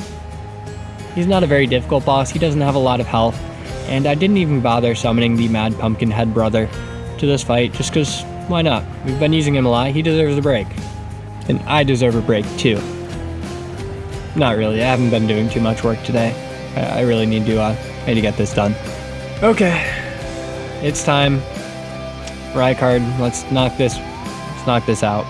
He's not a very difficult boss, he doesn't have a lot of health, and I didn't even bother summoning the Mad Pumpkinhead brother to this fight, just because, why not? We've been using him a lot, he deserves a break. And I deserve a break, too. Not really, I haven't been doing too much work today. I really need to get this done. Okay, it's time. Rykard, let's knock this out.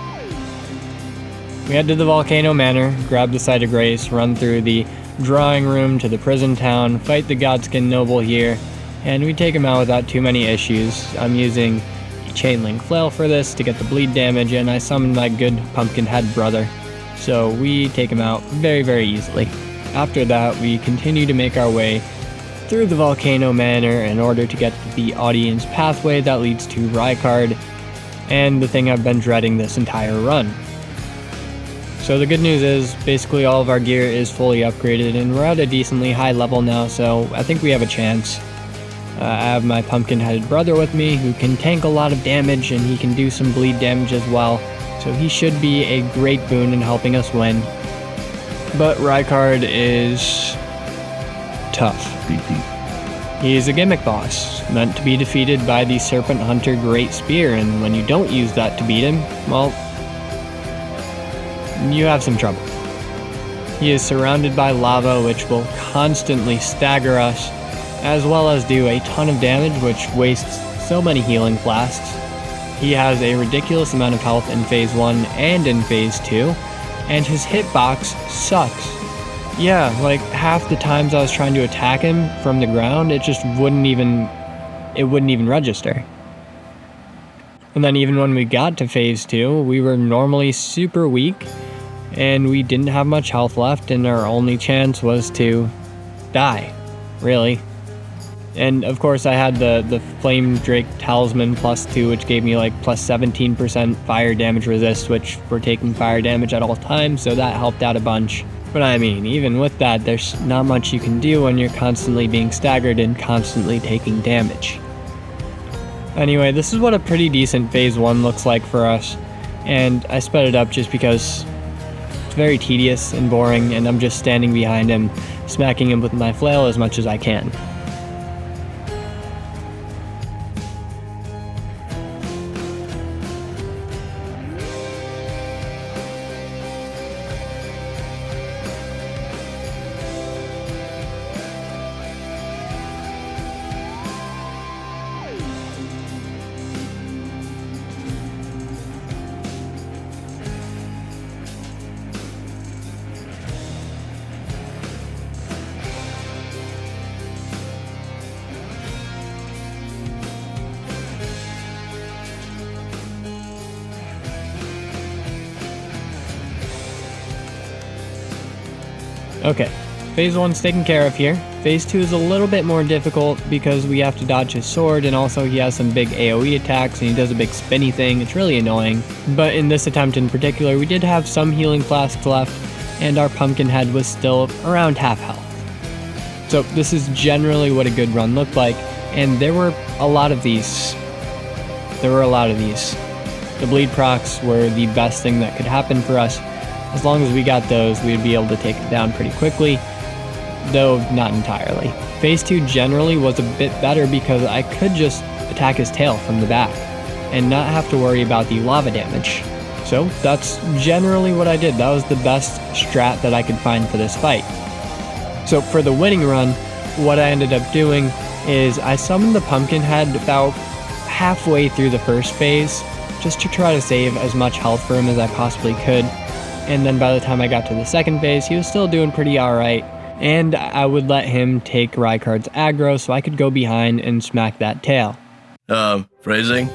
We head to the Volcano Manor, grab the Site of Grace, run through the drawing room to the prison town, fight the Godskin Noble here, and we take him out without too many issues. I'm using the Chain Link Flail for this to get the bleed damage, and I summoned my good Pumpkinhead brother, so we take him out very, very easily. After that, we continue to make our way through the Volcano Manor in order to get the audience pathway that leads to Rykard, and the thing I've been dreading this entire run. So the good news is, basically all of our gear is fully upgraded, and we're at a decently high level now, so I think we have a chance. I have my pumpkin-headed brother with me, who can tank a lot of damage, and he can do some bleed damage as well, so he should be a great boon in helping us win. But Rykard is tough. He is a gimmick boss, meant to be defeated by the Serpent Hunter Great Spear, and when you don't use that to beat him, well, you have some trouble. He is surrounded by lava, which will constantly stagger us, as well as do a ton of damage, which wastes so many healing flasks. He has a ridiculous amount of health in Phase 1 and in Phase 2, and his hitbox sucks. Yeah, like half the times I was trying to attack him from the ground, it just wouldn't even register. And then even when we got to Phase 2, we were normally super weak, and we didn't have much health left, and our only chance was to die, really. And of course I had the Flame Drake Talisman +2, which gave me like plus 17% fire damage resist, which we're taking fire damage at all times, so that helped out a bunch. But I mean, even with that, there's not much you can do when you're constantly being staggered and constantly taking damage. Anyway, this is what a pretty decent Phase 1 looks like for us, and I sped it up just because it's very tedious and boring, and I'm just standing behind him, smacking him with my flail as much as I can. Okay, phase 1's taken care of here. Phase 2 is a little bit more difficult because we have to dodge his sword, and also he has some big AoE attacks and he does a big spinny thing. It's really annoying. But in this attempt in particular, we did have some healing flasks left, and our pumpkin head was still around half health. So this is generally what a good run looked like, and there were a lot of these. The bleed procs were the best thing that could happen for us. As long as we got those, we'd be able to take it down pretty quickly, though not entirely. Phase 2 generally was a bit better because I could just attack his tail from the back and not have to worry about the lava damage. So that's generally what I did. That was the best strat that I could find for this fight. So for the winning run, what I ended up doing is I summoned the pumpkin head about halfway through the first phase, just to try to save as much health for him as I possibly could. And then by the time I got to the second phase, he was still doing pretty alright, and I would let him take Rykard's aggro so I could go behind and smack that tail.
Phrasing?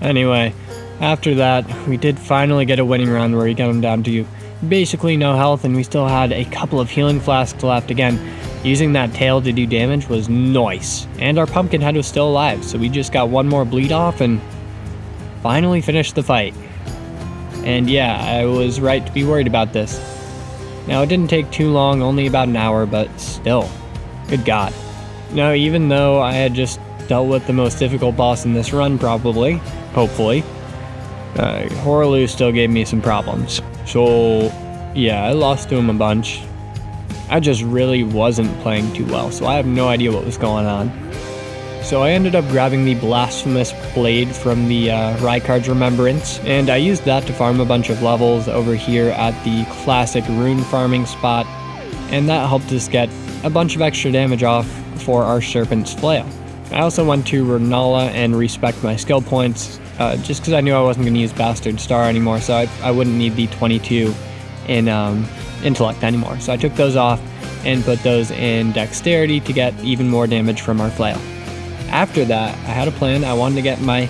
Anyway, after that, we did finally get a winning round where he got him down to basically no health, and we still had a couple of healing flasks left. Again, using that tail to do damage was nice, and our pumpkin head was still alive, so we just got one more bleed off and finally finished the fight. And yeah, I was right to be worried about this. Now, it didn't take too long, only about an hour, but still, good God. Now, even though I had just dealt with the most difficult boss in this run, probably, hopefully, Horaloo still gave me some problems. So yeah, I lost to him a bunch. I just really wasn't playing too well, so I have no idea what was going on. So I ended up grabbing the Blasphemous Blade from the Rykard's Remembrance, and I used that to farm a bunch of levels over here at the classic rune farming spot, and that helped us get a bunch of extra damage off for our Serpent's Flail. I also went to Renala and respect my skill points, just because I knew I wasn't going to use Bastard Star anymore, so I wouldn't need the 22 in Intellect anymore. So I took those off and put those in Dexterity to get even more damage from our Flail. After that, I had a plan. I wanted to get my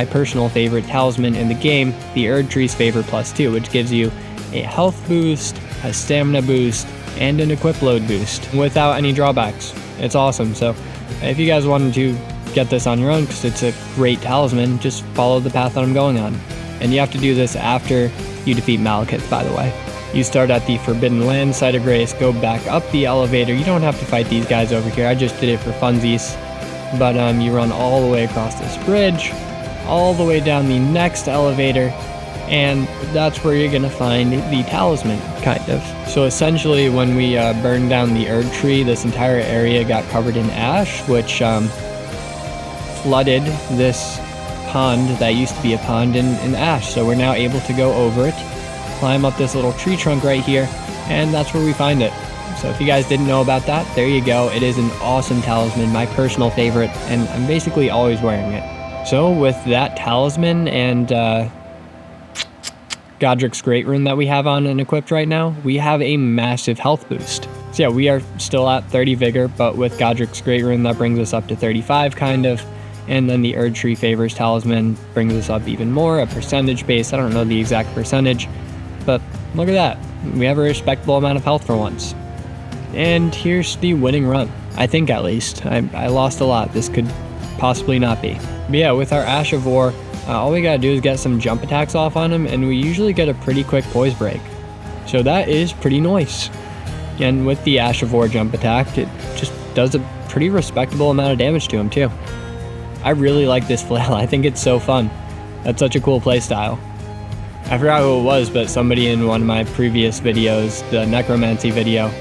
personal favorite talisman in the game, the Erdtree's Favor +2, which gives you a health boost, a stamina boost, and an equip load boost without any drawbacks. It's awesome. So if you guys wanted to get this on your own, because it's a great talisman, just follow the path that I'm going on. And you have to do this after you defeat Malekith, by the way. You start at the Forbidden Land site of Grace, go back up the elevator. You don't have to fight these guys over here. I just did it for funsies. But you run all the way across this bridge, all the way down the next elevator, and that's where you're gonna find the talisman, kind of. So essentially, when we burned down the Erdtree, this entire area got covered in ash, which flooded this pond that used to be a pond in ash. So we're now able to go over it, climb up this little tree trunk right here, and that's where we find it. So if you guys didn't know about that, there you go. It is an awesome talisman, my personal favorite, and I'm basically always wearing it. So with that talisman and Godric's Great Rune that we have on and equipped right now, we have a massive health boost. So yeah, we are still at 30 vigor, but with Godric's Great Rune, that brings us up to 35, kind of. And then the Erdtree Favors talisman brings us up even more, a percentage base. I don't know the exact percentage, but look at that. We have a respectable amount of health for once. And here's the winning run. I think, at least. I lost a lot. This could possibly not be. But yeah, with our Ash of War, all we gotta do is get some jump attacks off on him, and we usually get a pretty quick poise break. So that is pretty nice. And with the Ash of War jump attack, it just does a pretty respectable amount of damage to him too. I really like this flail. I think it's so fun. That's such a cool playstyle. I forgot who it was, but somebody in one of my previous videos, the Necromancy video,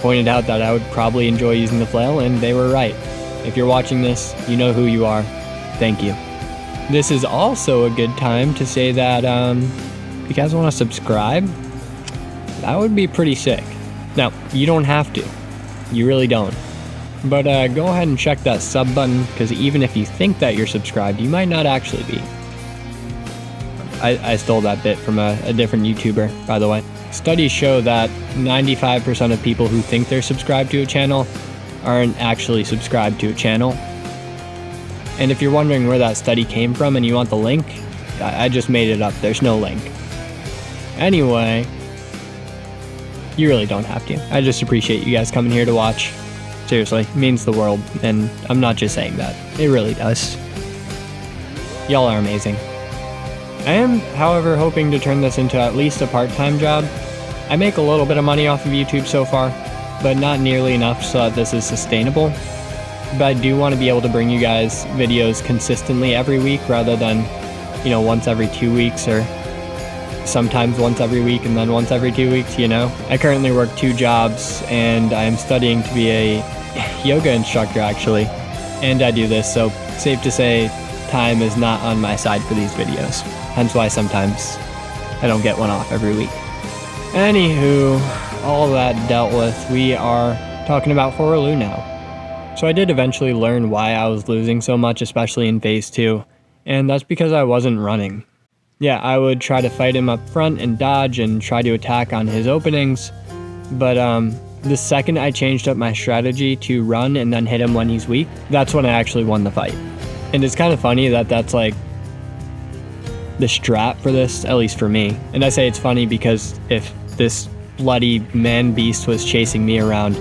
pointed out that I would probably enjoy using the flail, and they were right. If you're watching this, you know who you are. Thank you. This is also a good time to say that if you guys want to subscribe, that would be pretty sick. Now, you don't have to. You really don't. But go ahead and check that sub button, because even if you think that you're subscribed, you might not actually be. I stole that bit from a different YouTuber, by the way. Studies show that 95% of people who think they're subscribed to a channel aren't actually subscribed to a channel. And if you're wondering where that study came from and you want the link, I just made it up. There's no link. Anyway, You really don't have to. I just appreciate you guys coming here to watch. Seriously, it means the world, and I'm not just saying that. It really does. Y'all are amazing. I am, however, hoping to turn this into at least a part-time job. I make a little bit of money off of YouTube so far, but not nearly enough so that this is sustainable. But I do want to be able to bring you guys videos consistently every week rather than, you know, once every 2 weeks or sometimes once every week and then once every 2 weeks, you know. I currently work 2 jobs and I'm studying to be a yoga instructor actually. And I do this, so safe to say time is not on my side for these videos. Hence why sometimes I don't get one off every week. Anywho, all that dealt with, we are talking about Horaloo now. So I did eventually learn why I was losing so much, especially in phase 2, and that's because I wasn't running. Yeah, I would try to fight him up front and dodge and try to attack on his openings, but the second I changed up my strategy to run and then hit him when he's weak, that's when I actually won the fight. And it's kind of funny that that's like the strat for this, at least for me. And I say it's funny because if this bloody man beast was chasing me around,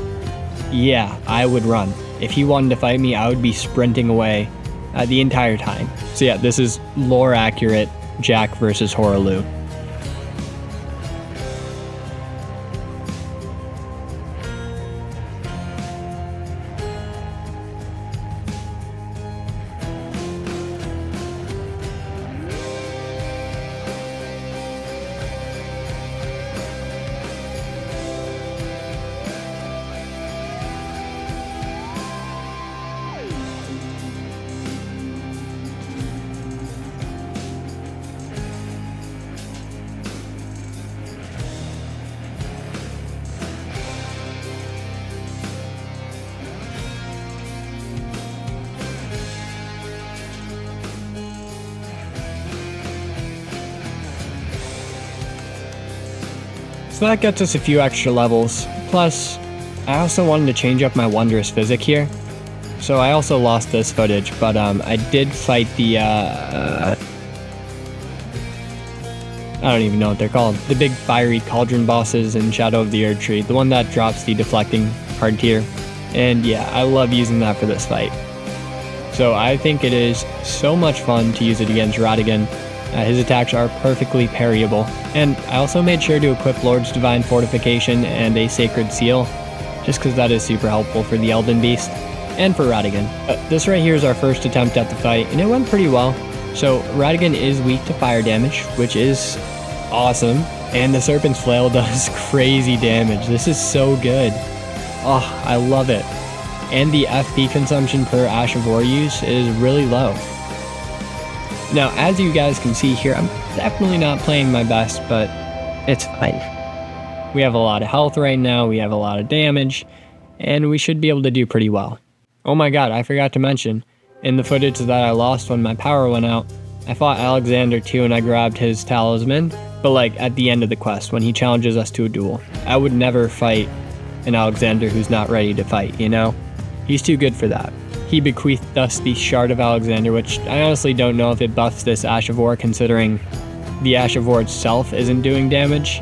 yeah, I would run. If he wanted to fight me, I would be sprinting away the entire time. So yeah, this is lore accurate Jack versus Horaloo. So that gets us a few extra levels. Plus, I also wanted to change up my wondrous physic here. So I also lost this footage, but I did fight the, I don't even know what they're called. The big fiery cauldron bosses in Shadow of the Erdtree, the one that drops the deflecting hard tier. And yeah, I love using that for this fight. So I think it is so much fun to use it against Ratigan. His attacks are perfectly parryable. And I also made sure to equip Lord's Divine Fortification and a Sacred Seal, just because that is super helpful for the Elden Beast, and for Ratigan. This right here is our first attempt at the fight, and it went pretty well. So Ratigan is weak to fire damage, which is awesome, and the Serpent's Flail does crazy damage. This is so good. Oh, I love it. And the FP consumption per Ash of War use is really low. Now, as you guys can see here, I'm definitely not playing my best, but it's fine. We have a lot of health right now, we have a lot of damage, and we should be able to do pretty well. Oh my god, I forgot to mention, in the footage that I lost when my power went out, I fought Alexander too and I grabbed his talisman, but like at the end of the quest, when he challenges us to a duel. I would never fight an Alexander who's not ready to fight, you know? He's too good for that. He bequeathed us the Shard of Alexander, which I honestly don't know if it buffs this Ash of War, considering the Ash of War itself isn't doing damage.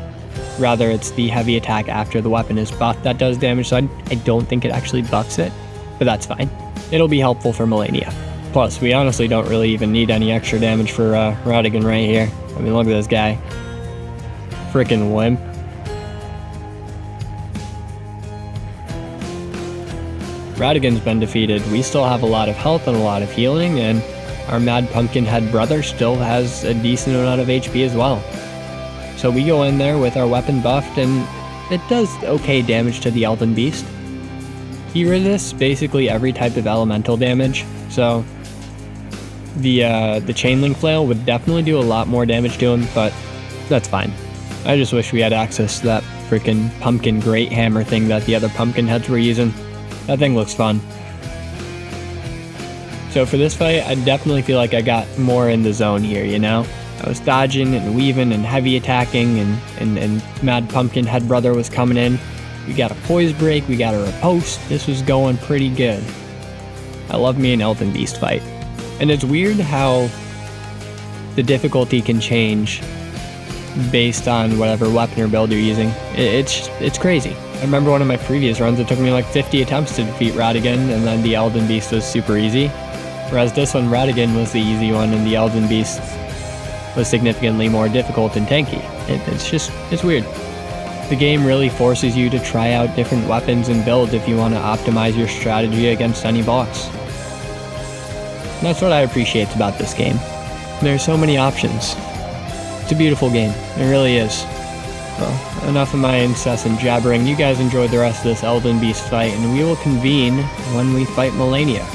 Rather, it's the heavy attack after the weapon is buffed that does damage, so I don't think it actually buffs it, but that's fine. It'll be helpful for Malenia. Plus, we honestly don't really even need any extra damage for Ratigan right here. I mean, look at this guy. Frickin' wimp. Ratigan's been defeated. We still have a lot of health and a lot of healing, and our Mad Pumpkinhead brother still has a decent amount of HP as well. So we go in there with our weapon buffed, and it does okay damage to the Elden Beast. He resists basically every type of elemental damage, so the Chainlink Flail would definitely do a lot more damage to him, but that's fine. I just wish we had access to that freaking pumpkin great hammer thing that the other Pumpkinheads were using. That thing looks fun. So for this fight, I definitely feel like I got more in the zone here, you know? I was dodging and weaving and heavy attacking, and Mad Pumpkinhead brother was coming in. We got a poise break, we got a riposte. This was going pretty good. I love me an Elden Beast fight. And it's weird how the difficulty can change based on whatever weapon or build you're using. It's crazy. I remember one of my previous runs, it took me like 50 attempts to defeat Ratigan, and then the Elden Beast was super easy. Whereas this one, Ratigan was the easy one, and the Elden Beast was significantly more difficult and tanky. It's weird. The game really forces you to try out different weapons and builds if you want to optimize your strategy against any boss. And that's what I appreciate about this game. There's so many options. It's a beautiful game. It really is. Well, enough of my incessant jabbering. You guys enjoyed the rest of this Elden Beast fight, and we will convene when we fight Malenia.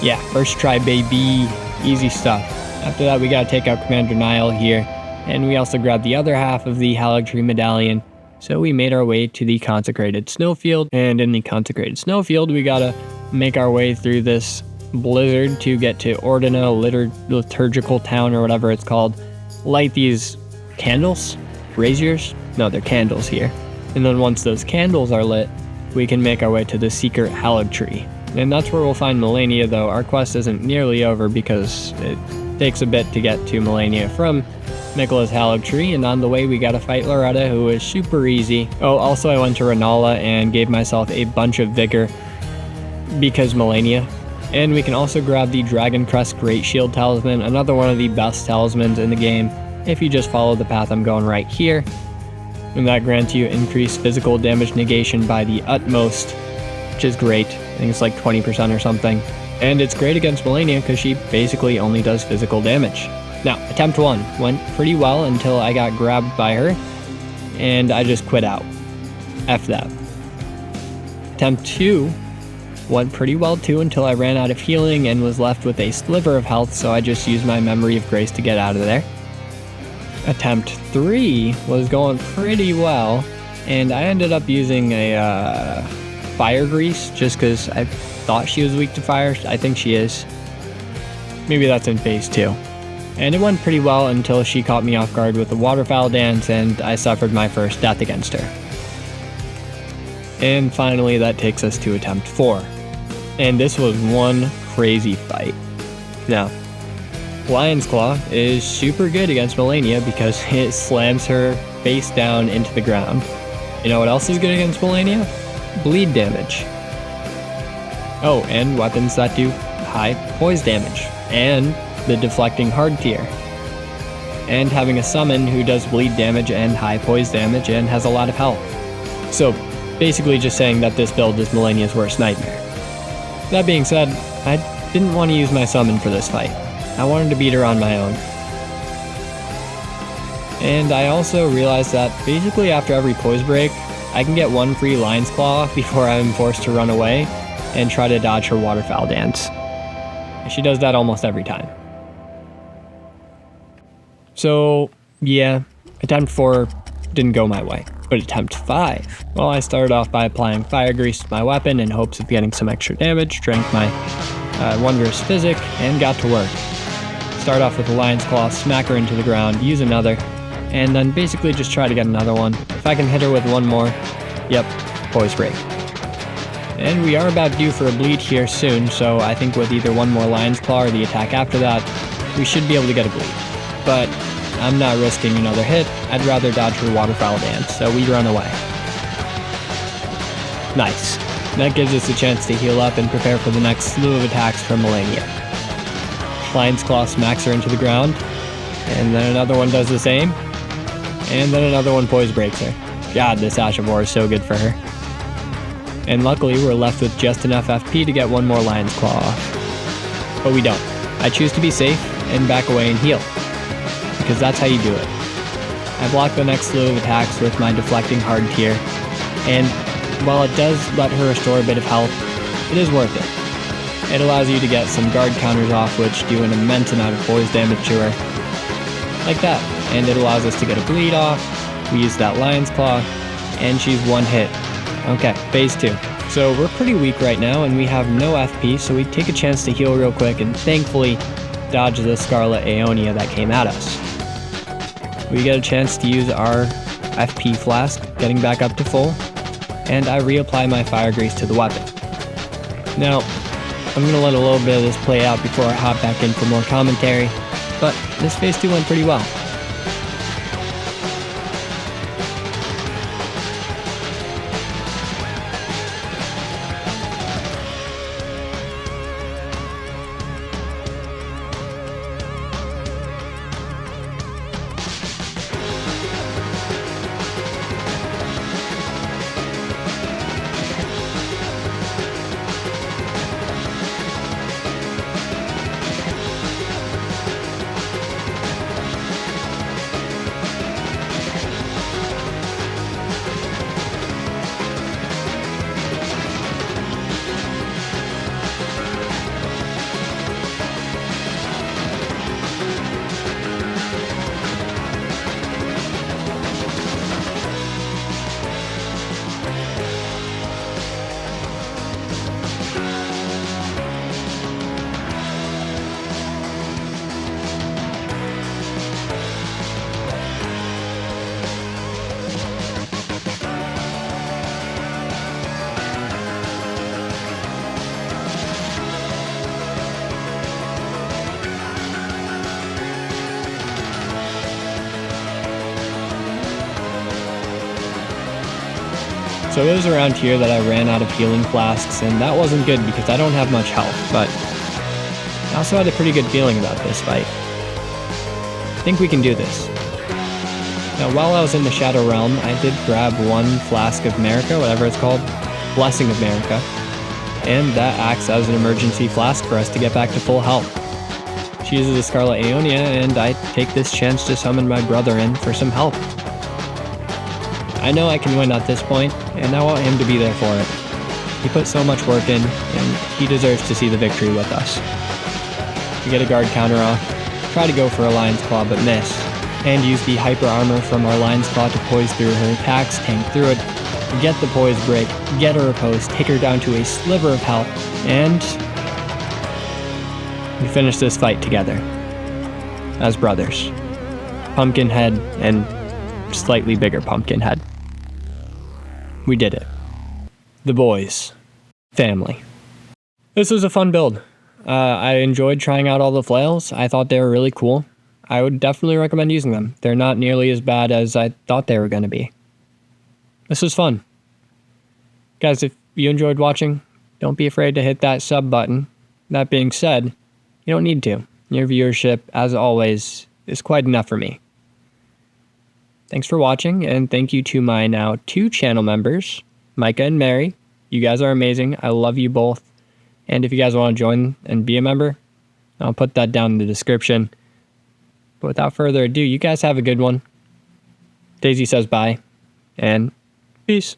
Yeah, first try, baby. Easy stuff. After that, we gotta take out Commander Nile here, and we also grabbed the other half of the Haligtree Medallion. So we made our way to the Consecrated Snowfield, and in the Consecrated Snowfield, we gotta make our way through this blizzard to get to Ordina, Liturgical Town, or whatever it's called. Light these candles? Braziers? No, they're candles here. And then once those candles are lit, we can make our way to the secret Haligtree. And that's where we'll find Malenia, though our quest isn't nearly over because it takes a bit to get to Malenia from Nicola's Haligtree, and on the way we gotta fight Loretta, who is super easy. Oh, also I went to Renala and gave myself a bunch of vigor because Malenia. And we can also grab the Dragon Crest Great Shield Talisman, another one of the best talismans in the game, if you just follow the path I'm going right here. And that grants you increased physical damage negation by the utmost, which is great. I think it's like 20% or something. And it's great against Malenia because she basically only does physical damage. Now, attempt 1 went pretty well until I got grabbed by her, and I just quit out. F that. Attempt 2 went pretty well too until I ran out of healing and was left with a sliver of health, so I just used my Memory of Grace to get out of there. Attempt 3 was going pretty well, and I ended up using a fire grease just because I thought she was weak to fire. I think she is. Maybe that's in phase 2. And it went pretty well until she caught me off guard with a waterfowl dance and I suffered my first death against her. And finally that takes us to attempt 4. And this was one crazy fight. Now, Lion's Claw is super good against Malenia because it slams her face down into the ground. You know what else is good against Malenia? Bleed damage. Oh, and weapons that do high poise damage, and the deflecting hard tier. And having a summon who does bleed damage and high poise damage and has a lot of health. So basically just saying that this build is Malenia's worst nightmare. That being said, I didn't want to use my summon for this fight. I wanted to beat her on my own. And I also realized that basically after every poise break, I can get one free Lion's Claw before I'm forced to run away and try to dodge her waterfowl dance. She does that almost every time. So yeah, attempt 4 didn't go my way. But attempt 5, well, I started off by applying fire grease to my weapon in hopes of getting some extra damage, drank my wondrous physic, and got to work. Start off with a Lion's Claw, smack her into the ground, use another, and then basically just try to get another one. If I can hit her with one more, yep, poise break. And we are about due for a bleed here soon, so I think with either one more Lion's Claw or the attack after that, we should be able to get a bleed. But I'm not risking another hit. I'd rather dodge her waterfowl dance, so we run away. Nice. That gives us a chance to heal up and prepare for the next slew of attacks from Malenia. Lion's Claw smacks her into the ground, and then another one does the same, and then another one poise breaks her. God, this Ash of War is so good for her. And luckily, we're left with just enough FP to get one more Lion's Claw off. But we don't. I choose to be safe and back away and heal, because that's how you do it. I block the next slew of attacks with my deflecting hard tier, and while it does let her restore a bit of health, it is worth it. It allows you to get some guard counters off which do an immense amount of poise damage to her. Like that. And it allows us to get a bleed off, we use that Lion's Claw, and she's one hit. Okay, phase 2. So we're pretty weak right now and we have no FP, so we take a chance to heal real quick and thankfully dodge the Scarlet Aeonia that came at us. We get a chance to use our FP flask, getting back up to full, and I reapply my fire grease to the weapon. Now, I'm going to let a little bit of this play out before I hop back in for more commentary, but this phase 2 went pretty well. So it was around here that I ran out of healing flasks, and that wasn't good because I don't have much health, but I also had a pretty good feeling about this fight. I think we can do this. Now, while I was in the Shadow Realm, I did grab one Flask of Marika, whatever it's called, Blessing of Marika, and that acts as an emergency flask for us to get back to full health. She uses a Scarlet Aeonia, and I take this chance to summon my brother in for some help. I know I can win at this point, and I want him to be there for it. He put so much work in, and he deserves to see the victory with us. We get a guard counter off, try to go for a Lion's Claw but miss, and use the Hyper Armor from our Lion's Claw to poise through her attacks, tank through it, get the poise break, get her opposed, take her down to a sliver of health, and we finish this fight together. As brothers. Pumpkinhead and slightly bigger Pumpkinhead. We did it. The boys. Family. This was a fun build. I enjoyed trying out all the flails. I thought they were really cool. I would definitely recommend using them. They're not nearly as bad as I thought they were going to be. This was fun. Guys, if you enjoyed watching, don't be afraid to hit that sub button. That being said, you don't need to. Your viewership, as always, is quite enough for me. Thanks for watching, and thank you to my now 2 channel members, Micah and Mary. You guys are amazing. I love you both. And if you guys want to join and be a member, I'll put that down in the description. But without further ado, you guys have a good one. Daisy says bye, and peace.